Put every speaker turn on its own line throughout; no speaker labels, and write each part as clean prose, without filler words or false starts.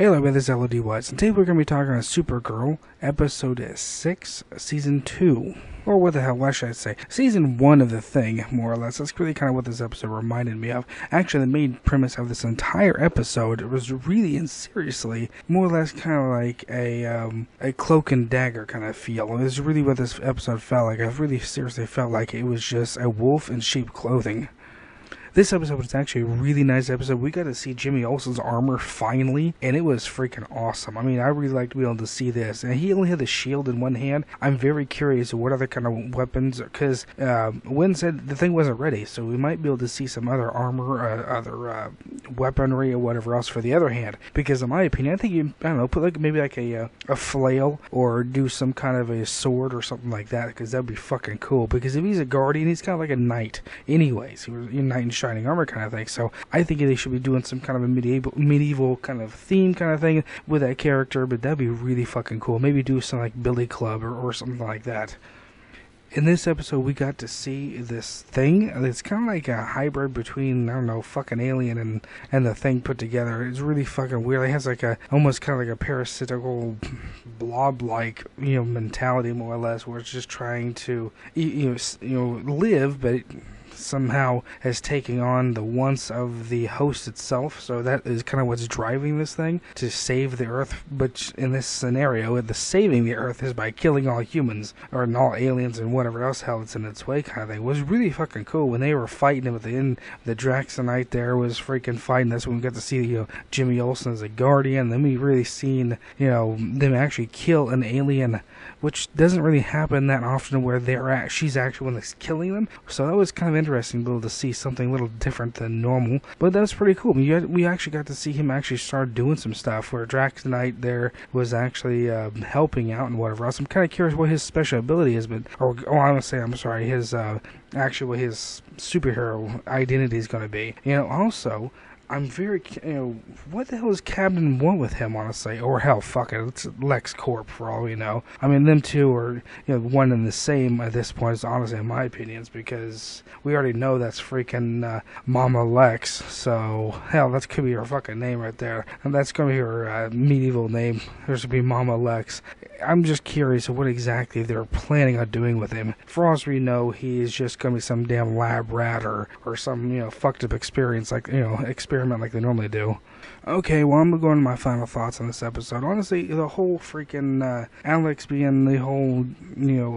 Hello, this is ep6-LODWise, and today we're going to be talking about Supergirl, episode 6, season 2. Or what the hell, why should I say? Season 1 of the thing, more or less. That's really kind of what this episode reminded me of. Actually, the main premise of this entire episode was really and seriously more or less kind of like a cloak and dagger kind of feel. It was really what this episode felt like. I really seriously felt like it was just a wolf in sheep clothing. This episode was actually a really nice episode. We got to see Jimmy Olsen's armor finally, and it was freaking awesome. I mean, I really liked being able to see this. And he only had the shield in one hand. I'm very curious what other kind of weapons, because Wynn said the thing wasn't ready, so we might be able to see some other armor, other weaponry, or whatever else for the other hand. Because in my opinion, I think you, I don't know, put maybe a flail, or do some kind of a sword or something like that, because that'd be fucking cool. Because if he's a guardian, he's kind of like a knight. Anyways, he was a knight in shining armor kind of thing, so I think they should be doing some kind of a medieval kind of theme kind of thing with that character, but that'd be really fucking cool. Maybe do some like Billy Club or something like that. In this episode, we got to see this thing. It's kind of like a hybrid between, I don't know, fucking Alien and the Thing put together. It's really fucking weird. It has like almost kind of like a parasitical blob-like, mentality more or less, where it's just trying to, live, but somehow has taken on the wants of the host itself, so that is kind of what's driving this thing, to save the Earth. But in this scenario, the saving the Earth is by killing all humans, or all aliens and whatever else hell it's in its way kind of thing. It was really fucking cool when they were fighting him at the end. The Draxonite there was freaking fighting. That's when we got to see Jimmy Olsen as a guardian. Then we really seen them actually kill an alien, which doesn't really happen that often, where she's actually one that's killing them. So that was kind of interesting to be able to see something a little different than normal, but that's pretty cool. We actually got to see him actually start doing some stuff, where Draxonite there was actually helping out and whatever else. I'm kind of curious what his special ability is, but I want to say, I'm sorry, his actually what his superhero identity is going to be. Also, I'm very, what the hell does Captain want with him, honestly? Or hell, fuck it, it's LexCorp for all we know. I mean, them two are, one and the same at this point, honestly, in my opinions, because we already know that's freaking Mama Lex, so, hell, that could be her fucking name right there. And that's going to be her medieval name. There's going to be Mama Lex. I'm just curious what exactly they're planning on doing with him. For all we know, he is just going to be some damn lab rat or some, fucked up experience, like, experiment like they normally do. Okay, well, I'm going to go into my final thoughts on this episode. Honestly, the whole freaking Alex being the whole,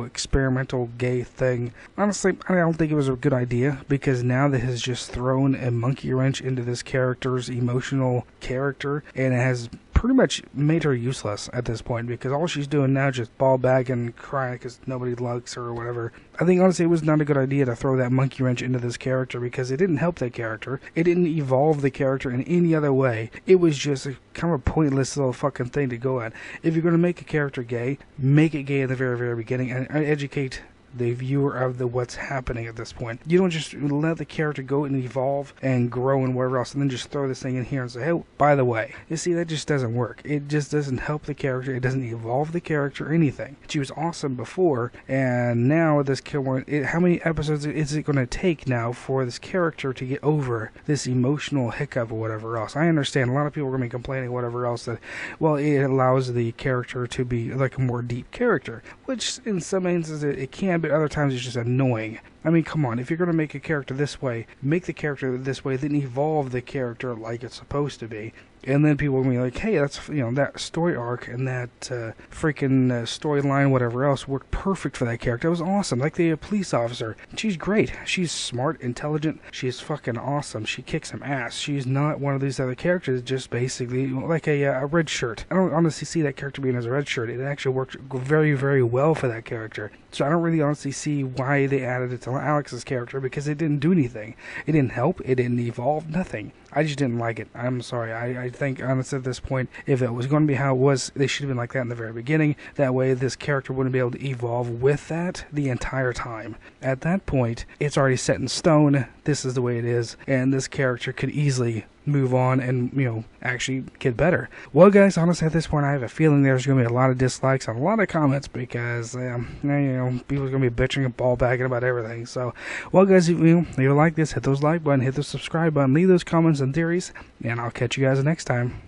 experimental gay thing, honestly, I don't think it was a good idea, because now that has just thrown a monkey wrench into this character's emotional character, and it has pretty much made her useless at this point, because all she's doing now is just ball bagging and crying because nobody likes her or whatever. I think honestly it was not a good idea to throw that monkey wrench into this character, because it didn't help that character. It didn't evolve the character in any other way. It was just a kind of a pointless little fucking thing to go at. If you're going to make a character gay, make it gay at the very, very beginning and educate the viewer of what's happening at this point. You don't just let the character go and evolve and grow and whatever else, and then just throw this thing in here and say, hey, by the way. You see, that just doesn't work. It just doesn't help the character. It doesn't evolve the character or anything. She was awesome before, and now this character, how many episodes is it going to take now for this character to get over this emotional hiccup or whatever else? I understand a lot of people are going to be complaining whatever else that, well, it allows the character to be like a more deep character, which in some instances it can, but other times it's just annoying. I mean, come on, if you're going to make a character this way, make the character this way, then evolve the character like it's supposed to be. And then people will be like, hey, that's, that story arc and that freaking storyline, whatever else, worked perfect for that character. It was awesome. Like the police officer. She's great. She's smart, intelligent. She's fucking awesome. She kicks some ass. She's not one of these other characters, just basically like a red shirt. I don't honestly see that character being as a red shirt. It actually worked very, very well for that character. So I don't really honestly see why they added it to Alex's character, because it didn't do anything. It didn't help. It didn't evolve. Nothing. I just didn't like it. I'm sorry. I think, honestly, at this point, if it was going to be how it was, they should have been like that in the very beginning. That way, this character wouldn't be able to evolve with that the entire time. At that point, it's already set in stone. This is the way it is. And this character could easily move on and, actually get better. Well, guys, honestly, at this point, I have a feeling there's going to be a lot of dislikes and a lot of comments, because, people's going to be bitching and ball bagging about everything. So, well, guys, if you like this, hit those like button, hit the subscribe button, leave those comments and theories, and I'll catch you guys next time.